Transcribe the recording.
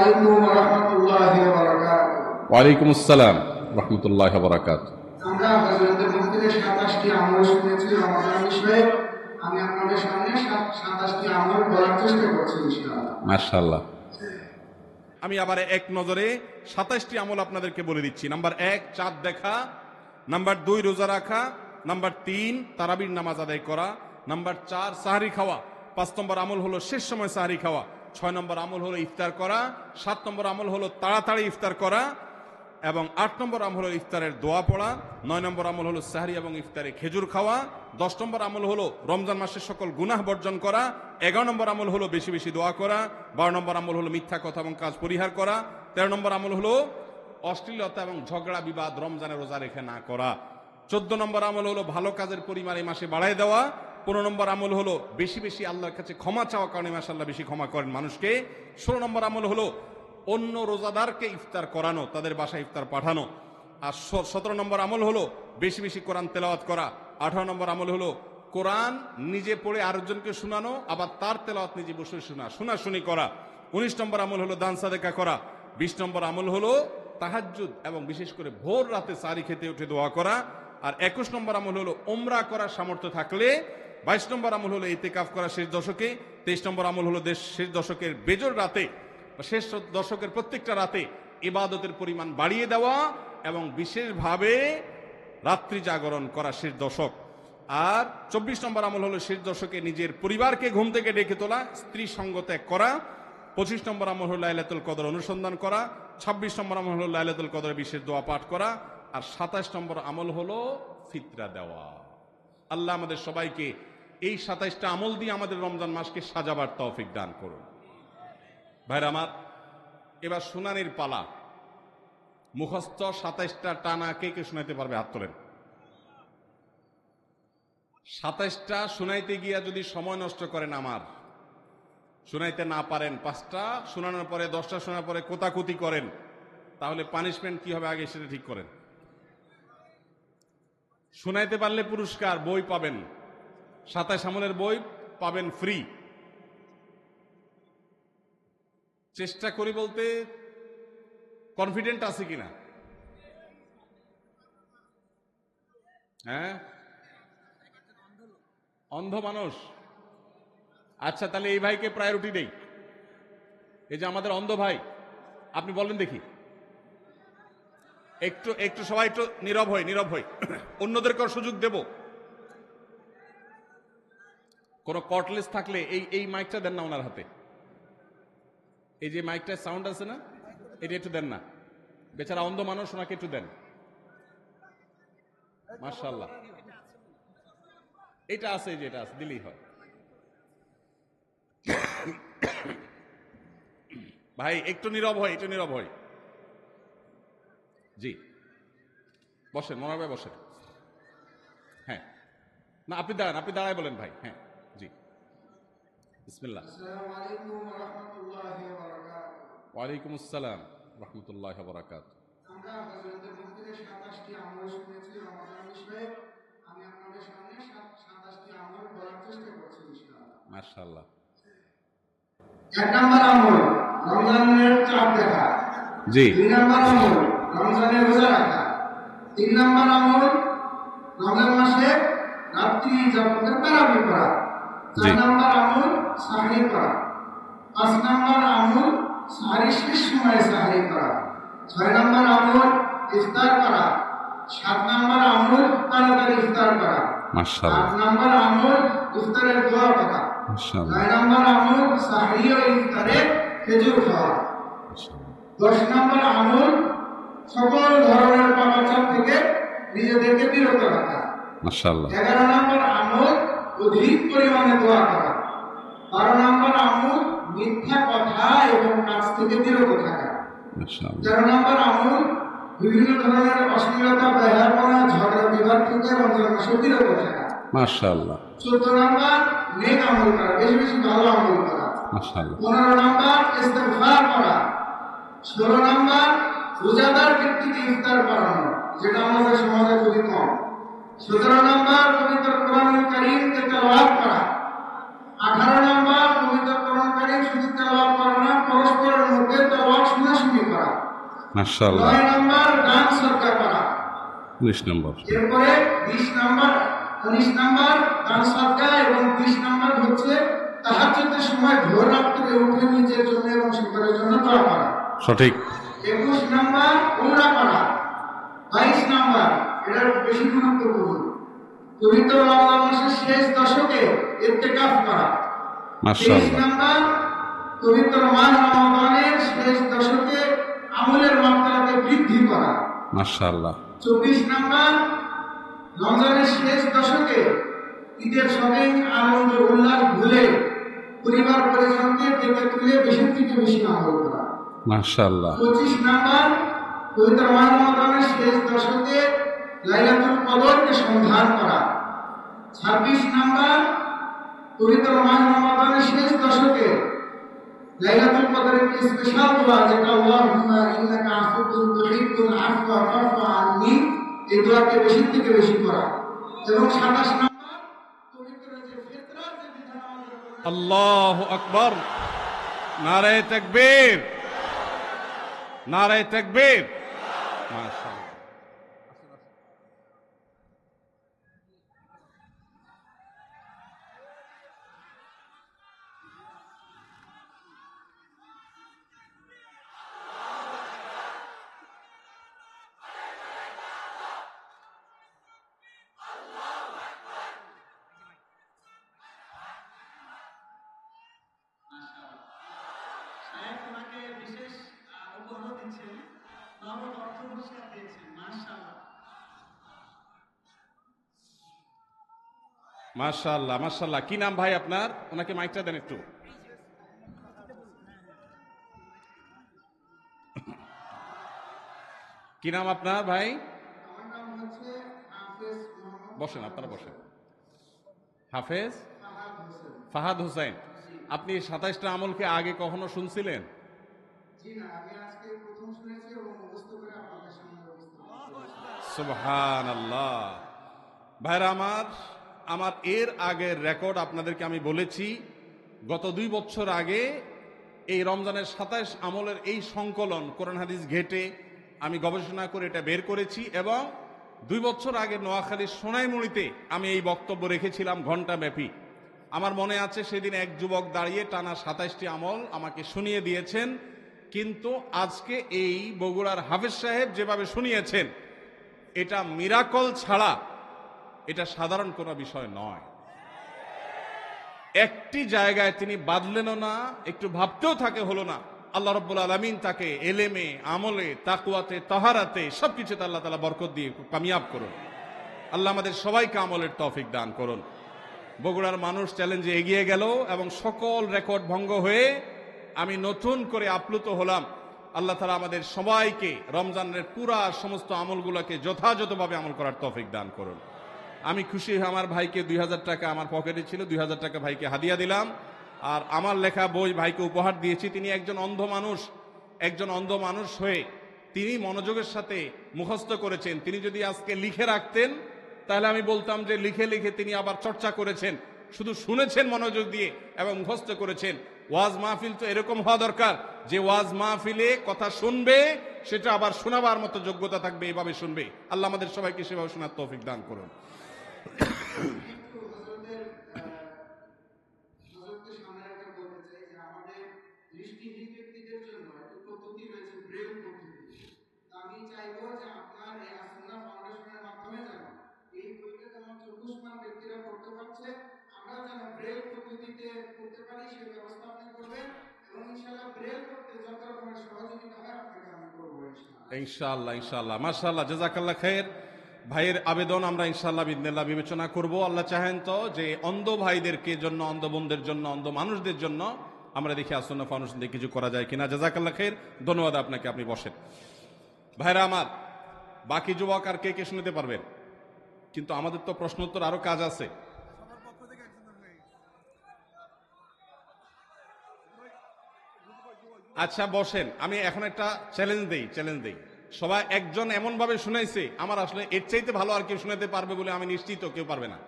আলাইকুম ওয়া রাহমাতুল্লাহি ওয়া বারাকাতুহু। ওয়ালাইকুম আসসালাম রহমতুল্লাহ বরাকাত। আমরা হযরতের মুখ থেকে 27টি আমল শুনেছি রমাদান বিষয়ে। আমি আপনাদের সামনে 27টি আমল বলার চেষ্টা করছি ইনশাআল্লাহ। মাশাআল্লাহ। আমি আবার এক নজরে 27টি আমল আপনাদেরকে বলে দিচ্ছি। নাম্বার 1 চাঁদ দেখা, নাম্বার 2 রোজা রাখা, নাম্বার 3 তারাবির নামাজ আদায় করা, নাম্বার 4 সাহরি খাওয়া, 5 নম্বর আমল হলো শেষ সময় সাহরি খাওয়া, 6 নম্বর আমল হলো ইফতার করা, 7 নম্বর আমল হলো তাড়াতাড়ি ইফতার করা, এবং 8 নম্বর আমল হলো ইফতারের দোয়া পড়া, 9 নম্বর আমল হলো সাহরি এবং ইফতারে খেজুর খাওয়া, 10 নম্বর আমল হলো রমজান মাসের সকল গুনাহ বর্জন করা, 11 নম্বর আমল হলো বেশি বেশি দোয়া করা, 12 নম্বর আমল হলো মিথ্যা কথা এবং কাজ পরিহার করা, 13 নম্বর আমল হলো অশ্লীলতা এবং ঝগড়া বিবাদ রমজানের রোজা রেখে না করা, 14 নম্বর আমল হলো ভালো কাজের পরিমাণ এই মাসে বাড়ায় দেওয়া, 15 নম্বর আমল হলো বেশি বেশি আল্লাহর কাছে ক্ষমা চাওয়া, কারণে মাশাআল্লাহ বেশি ক্ষমা করেন মানুষকে, 16 নম্বর আমল হলো অন্য রোজাদারকে ইফতার করানো, তাদের বাসায় ইফতার পাঠানো, আর 17 নম্বর আমল হলো বেশি বেশি কোরআন তেলাওয়াত করা, 18 নম্বর আমল হলো কোরআন নিজে পড়ে আরেকজনকে শোনানো, আবার তার তেলাওয়াত নিজে বসে শোনাশুনি করা, 19 নম্বর আমল হলো দান সাদেকা করা, 20 নম্বর আমল হলো তাহাজ্জুদ এবং বিশেষ করে ভোর রাতে সারি খেতে উঠে দোয়া করা, আর 21 নম্বর আমল হলো উমরা করার সামর্থ্য থাকলে, 22 নম্বর আমল হলো ইতিকাফ করা শেষ দশকে, 23 নম্বর আমল হলো শেষ দশকের বেজর রাতে, শেষ দশকের প্রত্যেকটা রাতে ইবাদতের পরিমাণ বাড়িয়ে দেওয়া এবং বিশেষভাবে রাত্রি জাগরণ করা শেষ দশক, আর 24 নম্বর আমল হলো শেষ দশকে নিজের পরিবারকে ঘুম থেকে ডেকে তোলা, স্ত্রী সঙ্গ ত্যাগ করা, 25 নম্বর আমল হলো লাইলাতুল কদর অনুসন্ধান করা, 26 নম্বর আমল হলো লাইলাতুল কদরের বিশেষ দোয়া পাঠ করা, আর 27 নম্বর আমল হলো ফিতরা দেওয়া। আল্লাহ আমাদের সবাইকে এই 27টা আমল দিয়ে আমাদের রমজান মাসকে সাজাবার তৌফিক দান করুন। ভাইরা আমার, এবার শুনানির পালা। মুখস্থ 27টা টানা কে কে শোনাইতে পারবে? হাত তোলেন। 27টা শুনাইতে গিয়া যদি সময় নষ্ট করেন, আমার শুনাইতে না পারেন, 5টা শোনানোর পরে 10টা শোনার পরে কোতাকুতি করেন, তাহলে পানিশমেন্ট কি হবে আগে সেটা ঠিক করেন। শুনাইতে পারলে পুরস্কার, বই পাবেন, 27 আমলের বই পাবেন ফ্রি। চেষ্টা করি বলতে কনফিডেন্ট আছে কিনা? হ্যাঁ, অন্ধ মানুষ। আচ্ছা, তাহলে এই ভাইকে প্রায়োরিটি দেই। এই যে আমাদের অন্ধ ভাই, আপনি বলেন দেখি। একটু একটু সবাই একটু নীরব হই অন্যদেরকে সুযোগ দেব। কোন কর্টলেস থাকলে এই মাইকটা দেন না ওনার হাতে। এই যে মাইকটা সাউন্ড আছে না, এটা একটু দেন না। বেচারা অন্ধ মানুষ, ওনাকে একটু দেন। মাশাআল্লাহ, এটা আছে, যে এটা আছে, দিলেই হয়। ভাই একটু নীরব হয়। জি, বসেন মনোহর ভাই, বসেন। হ্যাঁ, না আপনি দাঁড়ায় বলেন ভাই। হ্যাঁ, জি, বিসমিল্লাহ। আসসালামু আলাইকুম ওয়া রাহমাতুল্লাহি ওয়া বারাকাতুহু। ওয়ালাইকুম আসসালাম রহমতুল্লাহ বরাকাত। আমরা হযরতের মুখ থেকে 27টি আমল শুনেছি রমাদান বিষয়ে। আমি আপনাদের সামনে 27টি আমল বলার চেষ্টা করছি ইনশাআল্লাহ। মাশাআল্লাহ। 1 নম্বর আমল রমজানের চাঁদ দেখা। জি। 2 নম্বর আমল রমজানের রোজা রাখা। 3 নম্বর আমল রমজান মাসে রাত্রি জাগরণের তারাবি পড়া। 4 নম্বর আমল সাহরি করা। 5 নম্বর আমল সাহরি শেষ সময়ে সাহরি করা। 6 নম্বর আমল ইফতার করা। 7 নম্বর আমল তাড়াতাড়ি ইফতার করা। মাশাআল্লাহ। 8 নম্বর আমল ইফতারের দোয়া করা। মাশাআল্লাহ। 9 নম্বর আমল সাহরি ও ইফতারে খেজুর খাওয়া। 10 নম্বর আমল সকল ধরনের পাপাচার থেকে নিজেদেরকে বিরত রাখা। মাশাআল্লাহ। 11 নম্বর আমল অধিক পরিমাণে দোয়া করা। 12 নম্বর আমল মিথ্যা কথা এবং কাজ থেকে বিরত থাকা। মাশাআল্লাহ। 13 নম্বর আমল বিভিন্ন ধরনের অশ্লীলতা, বেহায়াপনা, ঝগড়া বিবাদ থেকে রমজান মাসে বিরত থাকা। মাশাআল্লাহ। 14 নম্বর নেক আমল করা, বেশি বেশি ভালো আমল করা। মাশাআল্লাহ। 15 নম্বর ইস্তেগফার করা। 16 নম্বর রোজাদার ব্যক্তিকে ইফতার করানো, যেটা আমাদের সমাজে খুবই কম। 17 নম্বর পবিত্র কোরআনুল কারীমকে তেলাওয়াত করা। 18 নম্বর পবিত্র কোরআন কারীম শুধু তেলাওয়াত করা না, পরস্পরের মধ্যে তেলাওয়াত মাশাআল্লাহ। 9 নাম্বার দান সদকা করা। 19 নম্বর। এরপরে 20 নাম্বার 19 নাম্বার দান সদকা এবং 20 নাম্বার হচ্ছে তাহাজ্জুদের সময় ভোর রাত্রে উঠে নিজের জন্য এবং সকলের জন্য দোয়া করা। সঠিক। 21 নাম্বার উমরা করা। 22 নাম্বার এটার বেশি গুরুত্বপূর্ণ, পবিত্র রমজান মাসের শেষ দশকে ইতিকাফ করা। 23 মাশাআল্লাহ। নাম্বার পবিত্র মাস রমজানের শেষ দশকে আমলের মাত্রাকে বৃদ্ধি করা। মাশাআল্লাহ। 24 নাম্বার রমজানের শেষ দশকে ঈদের শপিং আনন্দ উল্লাস ভুলে পরিবার পরিজনকে ডেকে তুলে বেশি থেকে বেশি আমল করা। মাশাআল্লাহ। 25 নাম্বার পবিত্র মাস রমজানের শেষ দশকে লাইলাতুল কদরকে সন্ধান করা। 26 নাম্বার পবিত্র মাস রমজানের শেষ দশকে লাইলাতুল কদরের একটি স্পেশাল দোয়া যেটা আল্লাহুম্মা ইন্নাকা আফুউন তুহিব্বুল আফওয়া ফাফু আন্নি, এই দোয়াকে বেশি থেকে বেশি করা। এবং 27 নাম্বার পবিত্র যে ফিতরার যে বিধান আমাদের উপর আল্লাহু আকবার। নারায়ে তাকবীর, নারায়ে তাকবীর। মাশাআল্লাহ। সাহেব তোমাকে বিশেষ উপহার দিচ্ছেন, নগদ অর্থ পুরস্কার দিয়েছেন। মাশাআল্লাহ। মাশাআল্লাহ, মাশাআল্লাহ। কি নাম ভাই আপনার? ওনাকে মাইকটা দেন একটু। কি নাম আপনার ভাই? আমার নাম হচ্ছে হাফেজ মোহাম্মদ বসেন, আপনারা বসেন। হাফেজ ফাহাদ হোসেন। ফাহাদ হোসেন। আপনি 27টা আমলকে আগে কখনো শুনছিলেন? জি না, আমি আজকে প্রথম শুনেছি এবং মুখস্থ করে আপনাদের সামনে উপস্থাপন করছি। সুবহানাল্লাহ। ভাইরা আমার এর আগের রেকর্ড আপনাদেরকে আমি বলেছি, গত 2 বছর আগে এই রমজানের 27 আমলের এই সংকলন কোরআন হাদিস ঘেটে আমি গবেষণা করে এটা বের করেছি এবং 2 বছর আগে নোয়াখালীর সোনাইমুড়িতে আমি এই বক্তব্য রেখেছিলাম ঘন্টা ব্যাপী। আমার মনে আছে সেদিন এক যুবক দাঁড়িয়ে টানা 27টি আমল আমাকে শুনিয়ে দিয়েছেন, কিন্তু আজকে এই বগুড়ার হাফেজ সাহেব যেভাবে শুনিয়েছেন এটা মিরাকল ছাড়া এটা সাধারণ কোনো বিষয় নয়। একটি জায়গায় তিনি বাদলেনও না, একটু ভাবতেও থাকে হলো না। আল্লাহ রাব্বুল আলামিন তাকে এলেমে, আমলে, তাকওয়াতে, তাহারাতে সবকিছুতে আল্লাহ তাআলা বরকত দিয়ে কামিয়াব করুন। আল্লাহ আমাদের সবাইকে আমলের তৌফিক দান করুন। বগুড়ার মানুষ চ্যালেঞ্জে এগিয়ে গেল এবং সকল রেকর্ড ভঙ্গ হয়ে আমি নতুন করে আপ্লুত হলাম। আল্লাহ তাআলা আমাদের সবাইকে রমজানের পুরা সমস্ত আমলগুলোকে যথাযথভাবে আমল করার তৌফিক দান করুন। আমি খুশি হয়ে আমার ভাইকে 2000 টাকা আমার পকেটে ছিল, 2000 টাকা ভাইকে হাদিয়া দিলাম। আর আমার লেখা বই ভাইকে উপহার দিয়েছি। তিনি একজন অন্ধ মানুষ হয়ে তিনি মনোযোগের সাথে মুখস্থ করেছেন। তিনি যদি আজকে লিখে রাখতেন তাহলে আমি বলতাম যে লিখে লিখে তিনি আবার চর্চা করেছেন। শুধু শুনেছেন মনোযোগ দিয়ে এবং মুখস্থ করেছেন। ওয়াজ মাহফিল তো এরকম হওয়া দরকার যে ওয়াজ মাহফিলে কথা শুনবে সেটা আবার শোনাবার মতো যোগ্যতা থাকবে, এভাবে শুনবে। আল্লাহ আমাদের সবাইকে সেভাবে শোনার তৌফিক দান করুন। একটু হযরতকে সামনে রেখে বলতে চাই যে আমাদের দৃষ্টিহীন ব্যক্তিদের জন্য একটি পদ্ধতি রয়েছে, ব্রেল পদ্ধতি। তো আমি চাইবো যে আপনার এই আসুন্নাহ ফাউন্ডেশনের মাধ্যমে যেন এই বইটা যেমন চক্ষুষ্মান ব্যক্তিরা পড়তে পারছে, আমরা যেন ব্রেল পদ্ধতিতে করতে পারি সেই ব্যবস্থা আপনি করবেন এবং ইনশাআল্লাহ ব্রেল করতে যত রকমের সহযোগিতা হয় আপনাকে আমি করবো ইনশাআল্লাহ। ইনশাআল্লাহ, ইনশাআল্লাহ, মাশাআল্লাহ, জাযাকাল্লাহ খায়ের। ভাইয়ের আবেদন আমরা ইনশাআল্লাহ বিদিনিল্লাহ বিবেচনা করব। আল্লাহ চাহেন তো যে অন্ধ ভাইদেরকে জন্য, অন্ধ বোনদের জন্য, অন্ধ মানুষদের জন্য আমরা দেখি আসুন্নাহ ফাউন্ডেশন দিয়ে কিছু করা যায় কিনা। জাযাকাল্লাহ খায়ের। ধন্যবাদ আপনাকে, আপনি বসেন। ভাইরা আমার, বাকি যুবক আর কে কে শুনতে পারবেন? কিন্তু আমাদের তো প্রশ্ন উত্তর আরো কাজ আছে। আচ্ছা বসেন, আমি এখন একটা চ্যালেঞ্জ দেই। সবাই একজন এমন ভাবে শুনাইছে, আমার আসলে এর চাইতে ভালো আর কেউ শুনাতে পারবে বলে আমি নিশ্চিত কেউ পারবে না।